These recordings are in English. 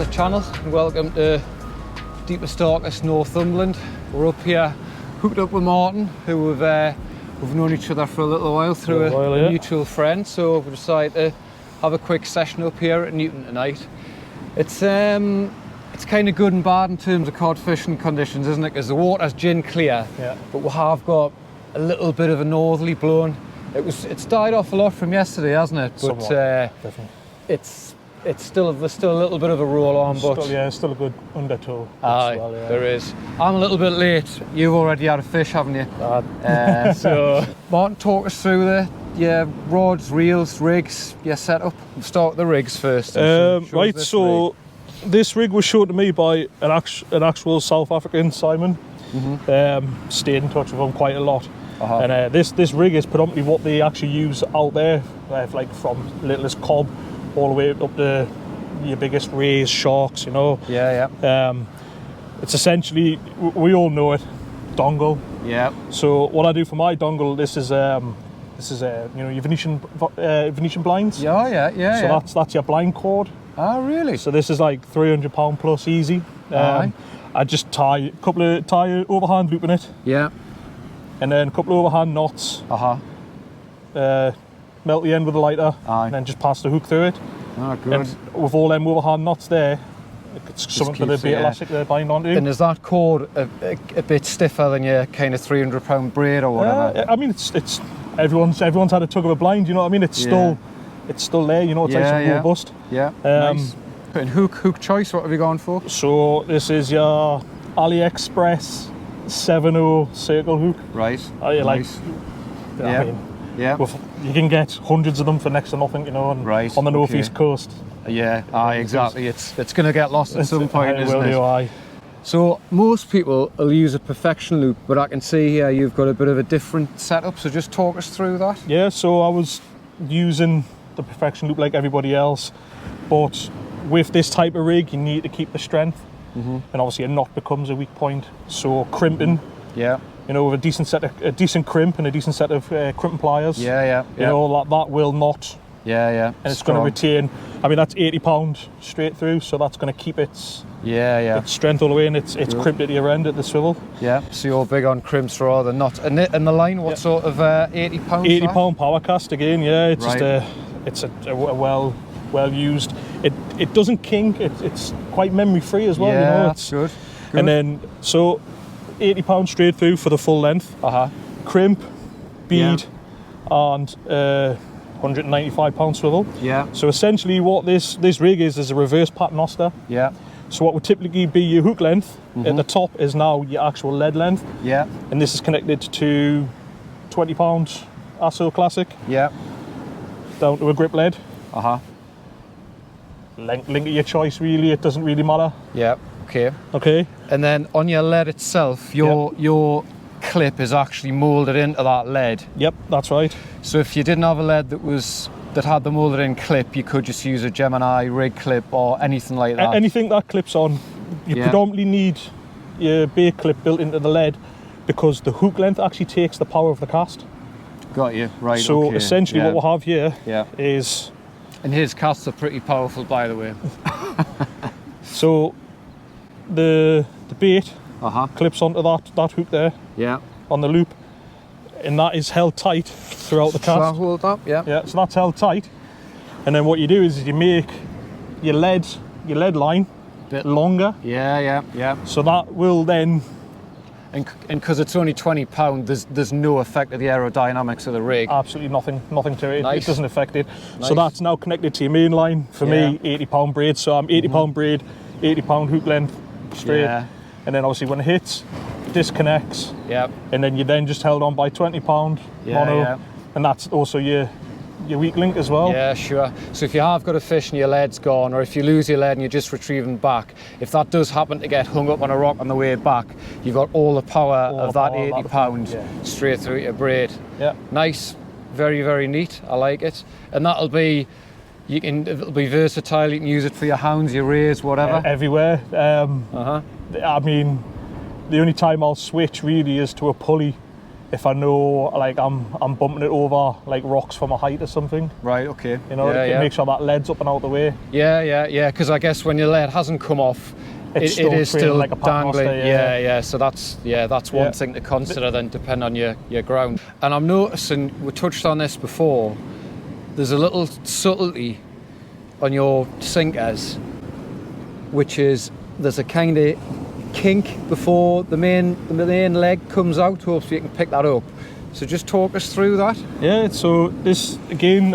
to the channel and welcome to deepest, darkest Northumberland. We're up here hooked up with Martin, who we've known each other for a little while through a mutual friend, so we've decided to have a quick session up here at Newton tonight. It's kind of good and bad in terms of cod fishing conditions, isn't it? Because the water's gin clear, but we have got a little bit of a northerly blowing. It's died off a lot from yesterday, hasn't it? But definitely. There's still a little bit of a roll on, but still a good undertow. There is. I'm a little bit late. You've already had a fish, haven't you? So Martin, talk us through your rods, reels, rigs, your setup. We'll start with the rigs first. Right, so this rig was shown to me by an actual South African, Simon. Stayed in touch with him quite a lot. And this rig is predominantly what they actually use out there, like from littlest cob all the way up to your biggest rays, sharks, you know. It's essentially, we all know it, dongle. So what I do for my dongle, this is you know, your Venetian blinds. So that's your blind cord. Oh, really? So this is like £300 plus easy. I just tie overhand loop in it. And then a couple of overhand knots. Melt the end with a lighter, and then just pass the hook through it. Good. And with all them overhand knots there, it's something for the bait elastic they're bind onto. And is that cord a bit stiffer than your kind of £300 braid or whatever? I mean, it's everyone's had a tug of a blind. You know what I mean? It's still there. You know, it's nice and robust. Nice. And hook choice, what have you gone for? So this is your AliExpress 7/0 circle hook. Right. Nice. I mean, you can get hundreds of them for next to nothing, you know, on the northeast coast. Exactly. It's going to get lost at some point, isn't it? It? So most people will use a perfection loop, but I can see here you've got a bit of a different setup. So just talk us through that. Yeah. So I was using the perfection loop like everybody else, but with this type of rig, you need to keep the strength, and obviously a knot becomes a weak point. So crimping. You know, with a decent crimp and a decent set of crimping pliers. You know, that will knot. And it's going to retain. I mean, that's £80 straight through, so that's going to keep its strength all the way, and it's crimped at your end at the swivel. So you're big on crimps rather than knots. And the line, what sort of £80? £80 power cast again. It's just a well used. It doesn't kink. It's quite memory free as well. You know, that's good. And then so £80 straight through for the full length. Crimp, bead, and £195 swivel. So essentially, what this rig is a reverse paternoster. So what would typically be your hook length at the top is now your actual lead length. And this is connected to £20 ASO Classic. Down to a grip lead. Link of your choice, really. It doesn't really matter. Okay. And then on your lead itself, your clip is actually moulded into that lead. That's right. So if you didn't have a lead that had the moulded in clip, you could just use a Gemini rig clip or anything like that. Anything that clips on. You predominantly need your bait clip built into the lead because the hook length actually takes the power of the cast. Got you, right. So essentially what we'll have here is... And his casts are pretty powerful, by the way. So the bait clips onto that hook there on the loop, and that is held tight throughout the cast. So I hold up, so that's held tight, and then what you do is you make your lead line a bit longer. So that will then, and because it's only £20, there's no effect of the aerodynamics of the rig. Absolutely nothing to it. It doesn't affect it. So that's now connected to your main line. For me, £80 braid. So I'm £80 braid, £80 hook length straight, and then obviously when it hits, it disconnects. And then you're then just held on by £20 mono, and that's also your weak link as well. So if you have got a fish and your lead's gone, or if you lose your lead and you're just retrieving back, if that does happen to get hung up on a rock on the way back, you've got all the power of that £80 straight through your braid. Nice, very, very neat. I like it. And it'll be versatile. You can use it for your hounds, your rays, whatever. Everywhere. I mean, the only time I'll switch really is to a pulley. if I know like I'm bumping it over like rocks from a height or something. Right, okay. You know, to make sure that lead's up and out of the way. Yeah, because I guess when your lead hasn't come off, it is still like a dangling. So that's one thing to consider then, depending on your ground. And I'm noticing, we touched on this before, there's a little subtlety on your sinkers, which is there's a kind of kink before the main leg comes out. Hopefully you can pick that up. So just talk us through that. Yeah, so this again,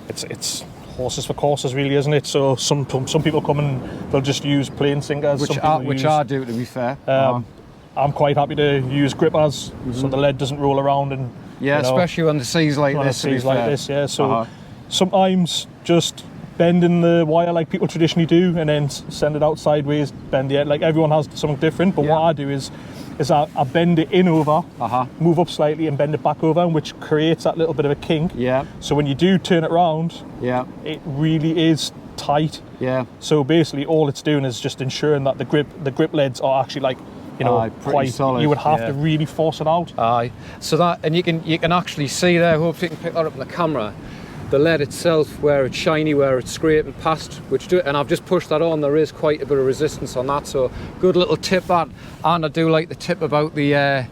it's horses for courses, really, isn't it? So some people come and they'll just use plain sinkers, which I do, to be fair. I'm quite happy to use grippers, so the lead doesn't roll around and especially when the sea's like this. Yeah. So sometimes just bending the wire like people traditionally do, and then send it out sideways, bend it. Like everyone has something different, but what I do is I bend it in over, move up slightly and bend it back over, which creates that little bit of a kink. Yeah. So when you do turn it round, it really is tight. Yeah. So basically all it's doing is just ensuring that the grip leads are actually like, you know, quite solid. You would have to really force it out. Aye. So that, and you can actually see there, hopefully you can pick that up on the camera, the lead itself, where it's shiny, where it's scraping past, and I've just pushed that on. There is quite a bit of resistance on that, so good little tip that. And I do like the tip about the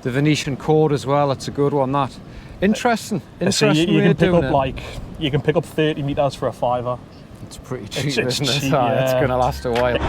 Venetian cord as well. It's a good one, that. Interesting. So you can pick up you can pick up 30 metres for a £5. It's pretty cheap, isn't it? It's going to last a while.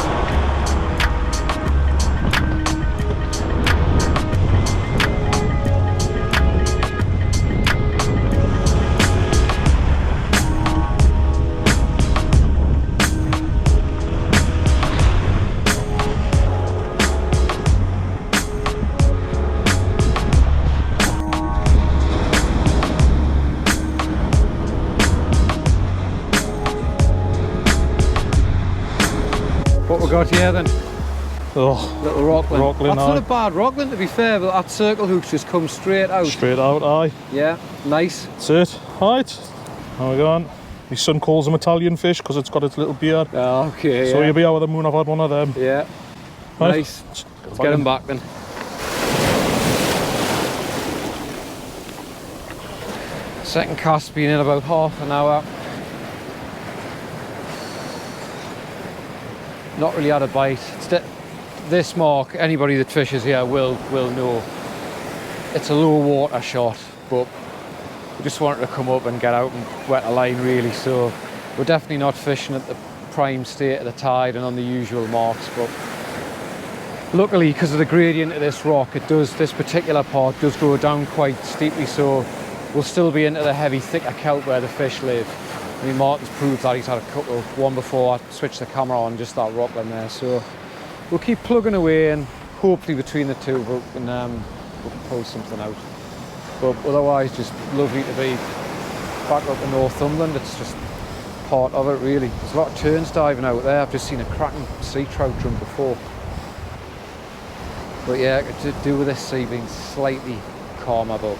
What we got here then? Little rockland. That's not a bad rockland, to be fair, but that circle hook's just come straight out. Straight out, aye. Yeah, nice. That's it. Right, how we going? My son calls them Italian fish because it's got its little beard. Oh, okay. So you'll be out of the moon, I've had one of them. Yeah. Right. Nice. Let's get him back then. Second cast being in about half an hour. Not really had a bite. This mark, anybody that fishes here will know. It's a low water shot, but we just wanted to come up and get out and wet a line really. So we're definitely not fishing at the prime state of the tide and on the usual marks, but luckily because of the gradient of this rock, this particular part does go down quite steeply, so we'll still be into the heavy, thicker kelp where the fish live. I mean, Martin's proved that. He's had a couple, one before I switched the camera on, just that rockland there. So we'll keep plugging away, and hopefully between the two we can pull something out. But otherwise, just lovely to be back up in Northumberland. It's just part of it, really. There's a lot of terns diving out there. I've just seen a cracking sea trout drum before. But yeah, to do with this sea being slightly calmer, but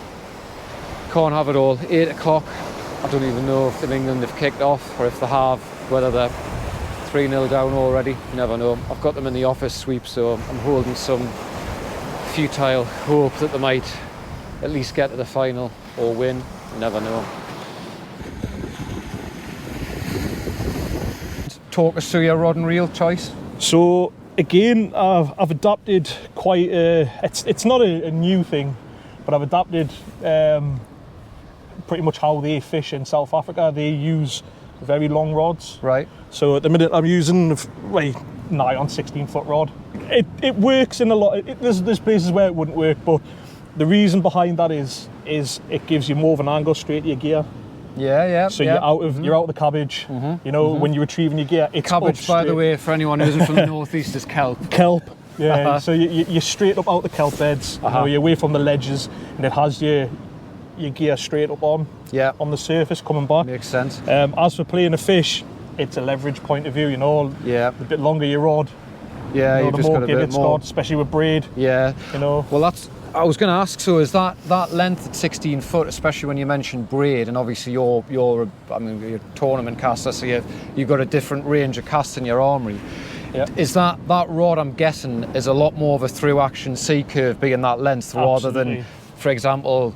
can't have it all. 8 o'clock. I don't even know if in England they've kicked off, or if they have, whether they're 3-0 down already. You never know. I've got them in the office sweep, so I'm holding some futile hope that they might at least get to the final or win. You never know. Talk us through your rod and reel choice. So again, I've adapted quite it's not a new thing, but I've adapted pretty much how they fish in South Africa. They use very long rods. Right. So at the minute I'm using nigh on 16-foot rod. It works in a lot. There's places where it wouldn't work, but the reason behind that is it gives you more of an angle straight to your gear. Yeah. So you're out of the cabbage. You know, when you're retrieving your gear, it's cabbage. By the way, for anyone who isn't from the northeast, is kelp. Kelp. Yeah. So you're straight up out the kelp beds. You know, you're away from the ledges, and it has your gear straight up on the surface coming back. Makes sense. As for playing a fish, it's a leverage point of view. You know, the bit longer your rod, you've the just more got a give bit it's more. got, especially with braid. Yeah. You know. Well, I was going to ask. So is that length at 16 foot, especially when you mentioned braid, and obviously you're a tournament caster, so you've got a different range of casts in your armoury. Is that rod, I'm guessing, is a lot more of a through action C curve being that length rather than, for example,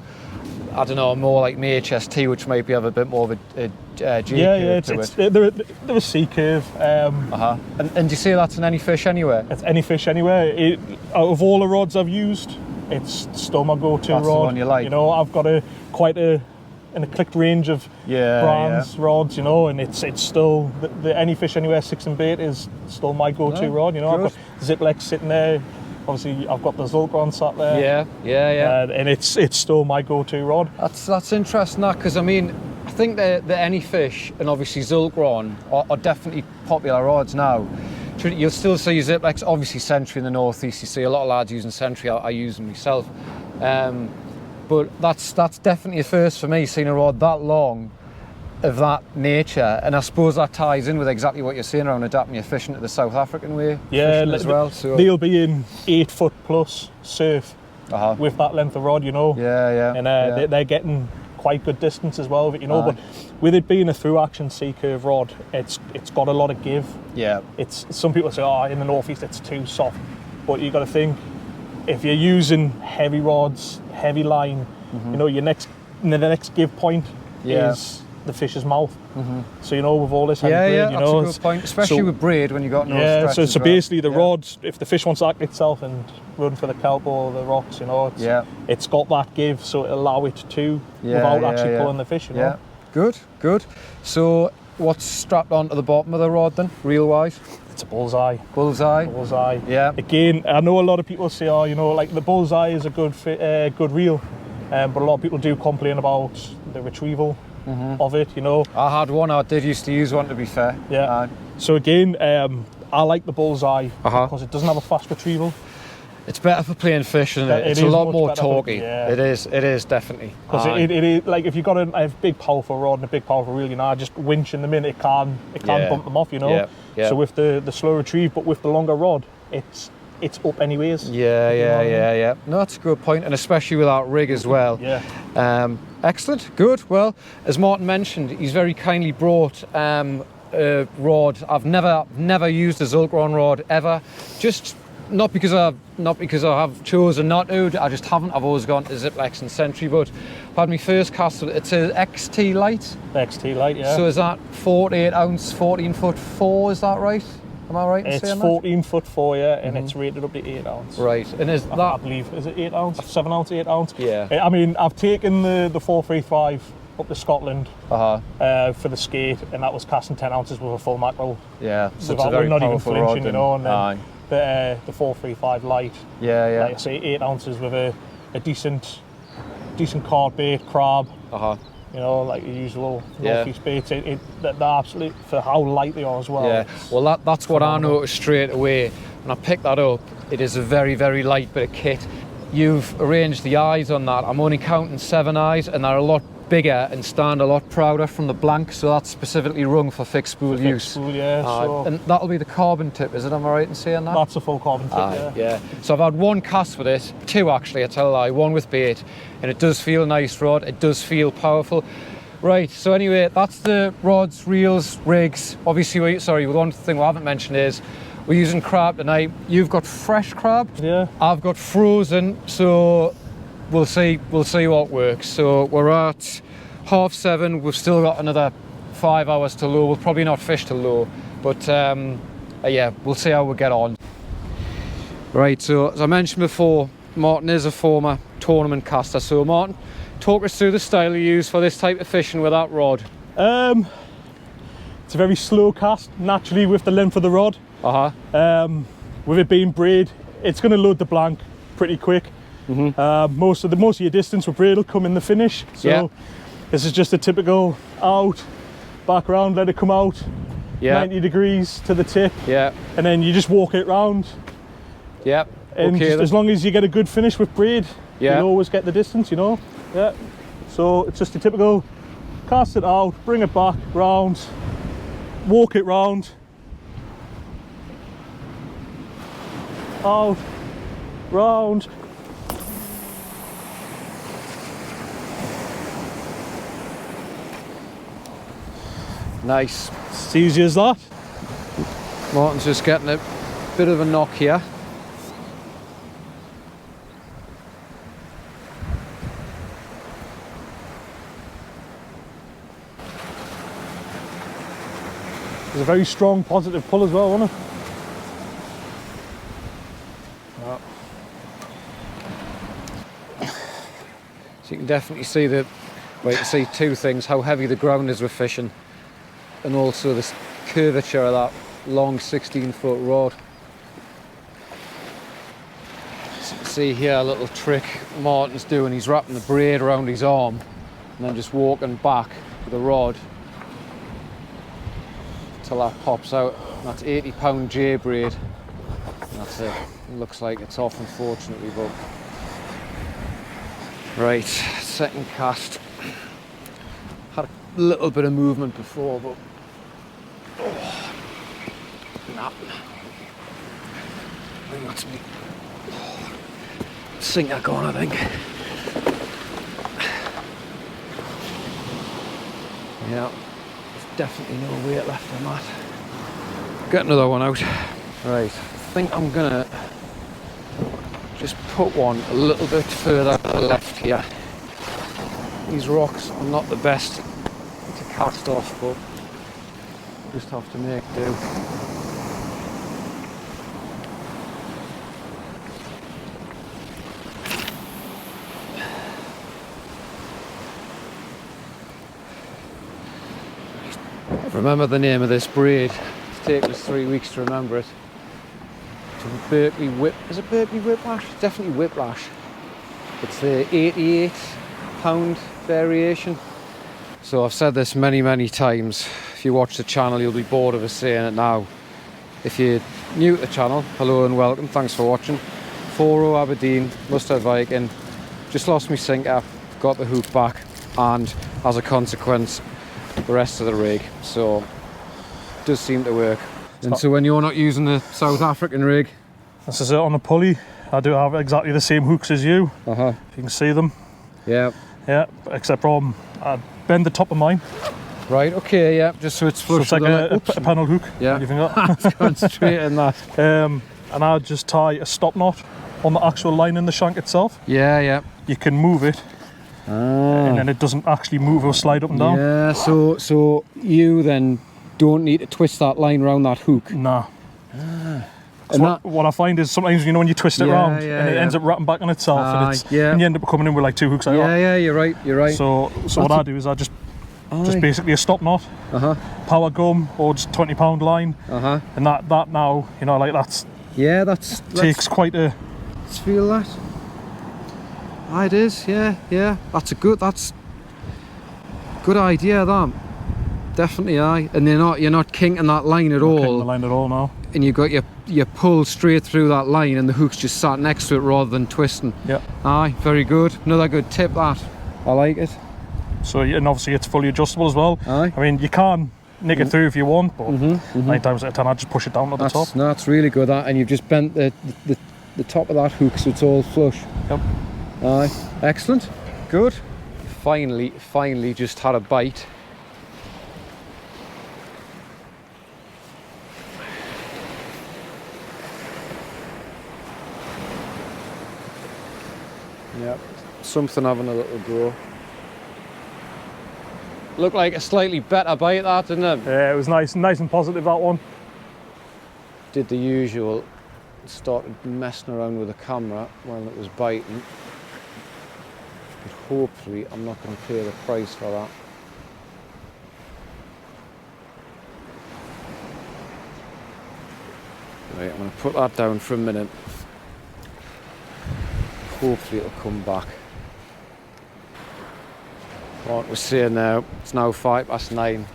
I don't know, more like my HST, which maybe have a bit more of a G curve to it. They're a C curve. And do you see that's in any fish anywhere? It's any fish anywhere. Out of all the rods I've used, it's still my go-to rod. That's the one you like. You know, I've got quite an eclectic range of brands, rods, you know, and it's still the any fish anywhere 6 and bait is still my go-to rod. You know, I've got Ziplex sitting there. Obviously, I've got the Zolkron sat there. And it's still my go-to rod. That's interesting, that, because I mean, I think the any fish and obviously Zolkron are definitely popular rods now. You'll still see Ziplex, obviously Sentry in the northeast. You see a lot of lads using Sentry. I use them myself. But that's definitely a first for me, seeing a rod that long of that nature, and I suppose that ties in with exactly what you're saying around adapting your fishing to the South African way as well. So they'll be in 8 foot plus surf with that length of rod, you know. And they're getting quite good distance as well, you know. But with it being a through action C curve rod, it's got a lot of give. It's some people say, in the northeast it's too soft, but you got to think, if you're using heavy rods, heavy line, you know, the next give point is the fish's mouth. So, you know, with all this heavy braid, you know, that's a good point, especially with braid when you got no stretch. So basically the rods, if the fish wants to act itself and run for the kelp or the rocks, you know, it's got that give, so it'll allow it to without actually pulling the fish, you know. Good. So what's strapped onto the bottom of the rod then, reel wise? It's a bullseye. Bullseye. Yeah. Again, I know a lot of people say, you know, like the bullseye is a good reel, but a lot of people do complain about the retrieval of it, you know. I did used to use one, to be fair. So again, I like the bullseye because it doesn't have a fast retrieval. It's better for playing fish, isn't it? It's a lot more torquey. It is definitely. Because it is, like, if you've got a big powerful rod and a big powerful reel, you know, just winching them in, it can bump them off, you know. So with the slow retrieve, but with the longer rod, it's up anyways. No, that's a good point, and especially with that rig as well. Excellent, good. Well, as Martin mentioned, he's very kindly brought a rod. I've never used a Zolkron rod ever. Just not because I have chosen not to. I just haven't. I've always gone to Ziplex and Sentry, but I've had my first cast with it. It's an XT Light. XT Light, yeah. So is that 48 ounce, 14 foot 4? Is that right? Am I right in saying that? It's 14 foot 4, and it's rated up to 8 ounce. Right, and is that? I believe, is it 8 ounce, 7 ounce, 8 ounce? Yeah. I mean, I've taken the 435 up to Scotland for the skate, and that was casting 10 ounces with a full mackerel. Yeah, so it's a very not even powerful flinching, rod, you know. And then the 435 Light. Like I say, 8 ounces with a decent carp bait, crab. You know, like the usual northeast baits. They're absolute for how light they are as well. Well, that's what I noticed straight away when I picked that up. It is a very, very light bit of kit. You've arranged the eyes on that. I'm only counting 7 eyes, and they're a lot bigger and stand a lot prouder from the blank, so that's specifically rung for fixed spool use. And that'll be the carbon tip, is it? Am I right in saying that? That's a full carbon tip, So I've had one cast with it, 2 actually, I tell a lie, 1 with bait, and it does feel a nice rod, it does feel powerful. Right, so anyway, that's the rods, reels, rigs. Obviously, one thing we haven't mentioned is we're using crab tonight. You've got fresh crab, I've got frozen, so we'll see what works. So we're at 7:30. We've still got another 5 hours to low. We'll probably not fish till low, but we'll see how we get on. Right, so as I mentioned before, Martin is a former tournament caster. So Martin, talk us through the style you use for this type of fishing with that rod. It's a very slow cast, naturally, with the length of the rod. With it being braid, it's going to load the blank pretty quick. Most of your distance with braid will come in the finish. So this is just a typical out, back round, let it come out, 90 degrees to the tip, and then you just walk it round. And as long as you get a good finish with braid, you'll always get the distance, you know. So it's just a typical cast it out, bring it back round, walk it round, out, round. Nice. It's easy as that. Martin's just getting a bit of a knock here. There's a very strong positive pull as well, wasn't it? So you can definitely see the, well, you can see two things: how heavy the ground is with fishing, and also the curvature of that long 16-foot rod. So you can see here a little trick Martin's doing. He's wrapping the braid around his arm and then just walking back with the rod till that pops out. That's 80-pound J braid. That's it. It looks like it's off, unfortunately, but right, second cast. Had a little bit of movement before, but nah. I think that's me. Sinker gone, I think. Yeah, there's definitely no weight left on that. Get another one out. Right, I think I'm gonna just put one a little bit further to the left here. These rocks are not the best to cast off, but just have to make do. Remember the name of this braid. It's taken us 3 weeks to remember it. It's a Berkeley whip. Is it Berkeley whiplash? Definitely whiplash. It's the 88-pound variation. So I've said this many times. If you watch the channel, you'll be bored of us saying it now. If you're new to the channel, hello and welcome. Thanks for watching. 4-0 Aberdeen, mustard Viking. Just lost my sinker, got the hook back, and as a consequence, the rest of the rig. So it does seem to work. And so when you're not using the South African rig, this is it on the pulley. I do have exactly the same hooks as you. If you can see them. Yeah. Yeah, except from I bend the top of mine. Right, okay, yeah, just so it's flush. So it's like a panel hook. Yeah. What do you think of that? Concentrate on that. And I just tie a stop knot on the actual line in the shank itself. Yeah, yeah. You can move it. And then it doesn't actually move or slide up and down. Yeah, so you then don't need to twist that line around that hook. Nah. And what I find is sometimes, you know, when you twist it round and it ends up wrapping back on itself, and you end up coming in with like 2 hooks like that. Yeah, you're right. So what I do is I just basically a stop knot, power gum, or just 20-pound line, and that now, you know, like that's takes quite a. Let's feel that. It is, yeah. That's good idea, that. Definitely, and you're not kinking that line at all. Kinking the line at all now. And you got your pull straight through that line, and the hook's just sat next to it rather than twisting. Yeah. Very good. Another good tip, that. I like it. So, and obviously it's fully adjustable as well. I mean, you can nick it through if you want, but 9 times out of 10 I just push it down to the top. No, that's really good, that, and you've just bent the top of that hook so it's all flush. Yep. Excellent. Good. Finally just had a bite. Yep. Something having a little go. Looked like a slightly better bite, that, didn't it? Yeah, it was nice and positive, that one. Did the usual. Started messing around with the camera while it was biting. But hopefully I'm not going to pay the price for that. Right, I'm going to put that down for a minute. Hopefully it'll come back. What we're seeing now, it's now 9:05.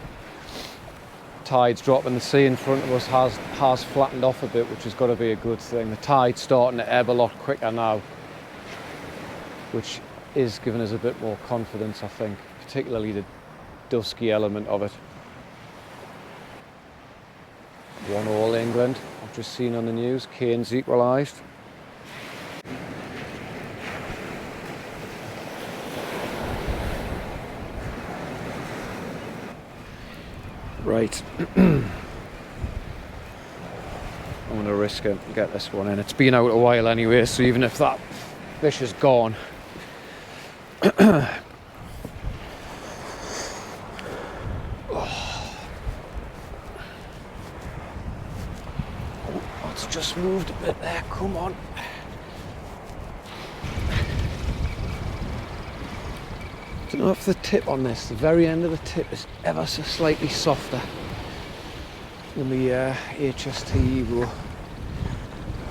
Tide's dropping, the sea in front of us has flattened off a bit, which has got to be a good thing. The tide's starting to ebb a lot quicker now, which is giving us a bit more confidence, I think, particularly the dusky element of it. 1-1 England, I've just seen on the news, Kane's equalised. Right. I'm going to risk it and get this one in. It's been out a while anyway, so even if that fish is gone. It's just moved a bit there, come on. I don't know if the tip on this, the very end of the tip, is ever so slightly softer than the HST Evo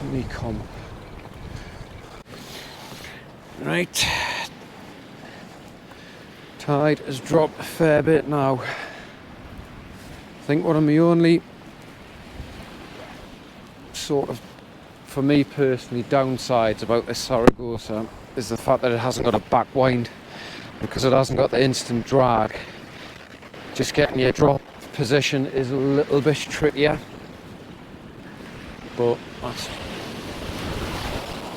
Honeycomb. Right, tide has dropped a fair bit now. I think one of my only sort of, for me personally, downsides about this Saragossa is the fact that it hasn't got a back wind, because it hasn't got the instant drag. Just getting your drop position is a little bit trickier, but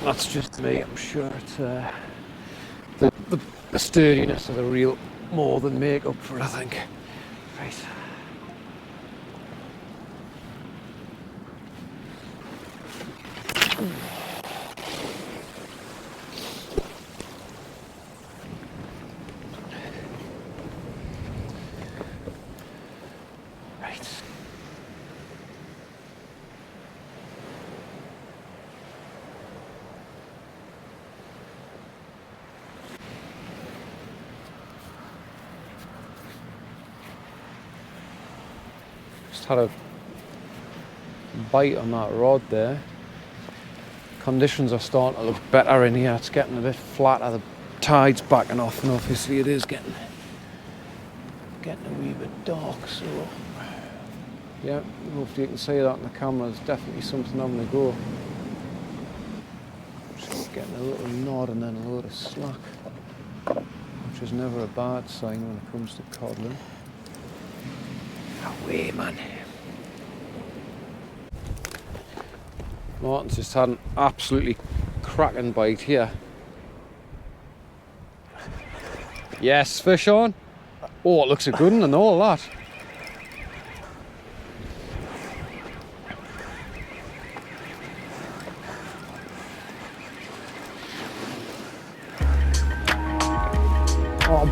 that's just me. I'm sure it's the sturdiness of the reel more than make up for it, I think. Right. Had a bite on that rod there. Conditions are starting to look better in here. It's getting a bit flatter. The tide's backing off, and obviously it is getting a wee bit dark. So yeah, hopefully you can see that on the camera. There's definitely something having a go. Just getting a little nod and then a load of slack, which is never a bad sign when it comes to codling. Away, man. Martin's just had an absolutely cracking bite here. Yes, fish on. Oh, it looks a good one and all that. Oh,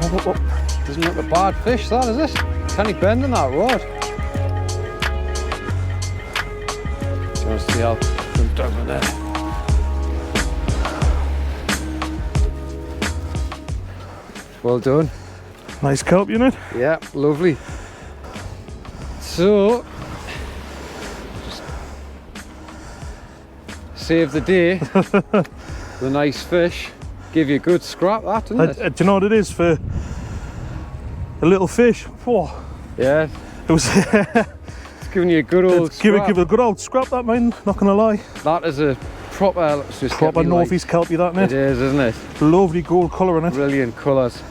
doesn't look a bad fish, that, is it? Can he bend in that rod? Do you want to see how jumped over there? Well done. Nice kelp unit. Yeah, lovely. So, just save the day. The nice fish. Give you a good scrap, that, doesn't it? Do you know what it is for a little fish? Whoa. Yeah. It was. It's giving you a good old scrap. Give it a good old scrap, that, man. Not gonna lie. That is a proper, northeast kelpie, that, isn't it? It is, isn't it? Lovely gold colour in it. Brilliant colours.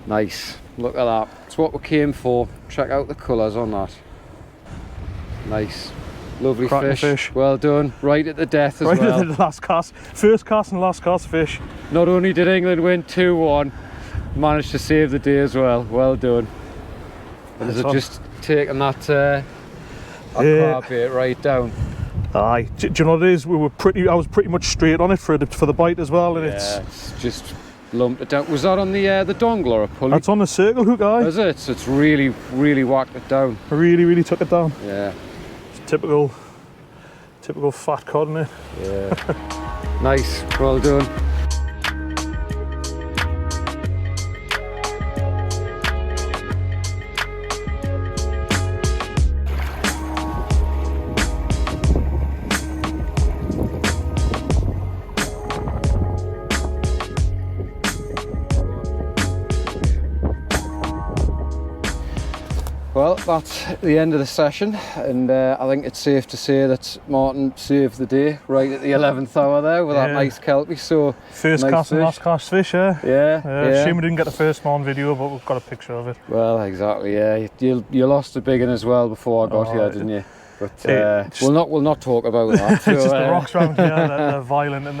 Nice. Look at that. It's what we came for. Check out the colours on that. Nice. Lovely fish. Well done. Right at the death as well. Right at the last cast. First cast and last cast fish. Not only did England win 2-1, managed to save the day as well. Well done. And is it just taking that crab bait right down? Aye. Do you know what it is? I was pretty much straight on it for the bite as well, and it's just lumped it down. Was that on the dongle or a pulley? That's on the circle hook, aye. Is it? So it's really whacked it down. Really took it down. Yeah. It's typical fat cod, isn't it? Yeah. Nice. Well done. Well, that's the end of the session, and I think it's safe to say that Martin saved the day right at the 11th hour there with that nice kelpie. So first cast and last cast fish, yeah. Shame we didn't get the first one on video, but we've got a picture of it. Well, exactly, yeah. You lost a big one as well before I got here, didn't you? But we'll not talk about that. It's just the rocks around here, they're violent, and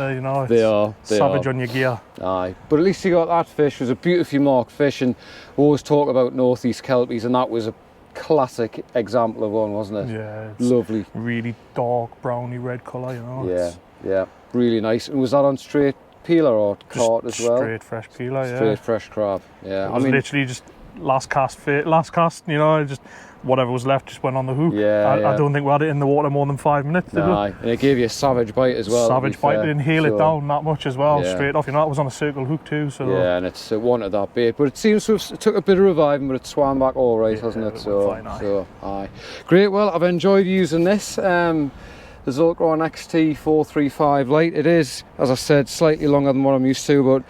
they are savage on your gear. Aye, but at least you got that fish. It was a beautifully marked fish, and we always talk about northeast kelpies, and that was a classic example of one, wasn't it? Yeah, it's lovely. Really dark browny red colour, you know. Yeah, yeah, really nice. And was that on straight peeler or caught as well? Straight fresh peeler, yeah. Straight fresh crab. Yeah, I mean, literally just last cast, you know, just whatever was left just went on the hook. Yeah, I don't think we had it in the water more than 5 minutes, did we? And it gave you a savage bite as well. Savage bite, didn't inhale it down that much as well, yeah. straight off. You know, it was on a circle hook too, so. Yeah, and it wanted that bait, but it seems to have, it took a bit of reviving, but it swam back all right, hasn't it? So, aye. Great, well, I've enjoyed using this. The Zolkron XT 435 light. It is, as I said, slightly longer than what I'm used to, but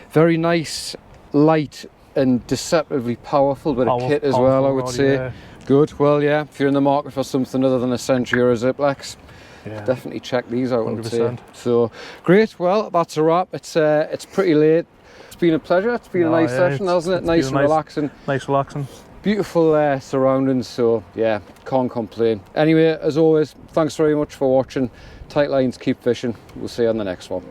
very nice, light, and deceptively powerful bit of kit as well, I would say. Yeah. Good. Well, yeah, if you're in the market for something other than a Century or a Ziplex, definitely check these out. 100%. So great. Well, that's a wrap. It's pretty late. It's been a pleasure. It's been a nice session, hasn't it? Nice and relaxing. Nice relaxing. Beautiful surroundings. So yeah, can't complain. Anyway, as always, thanks very much for watching. Tight lines, keep fishing. We'll see you on the next one.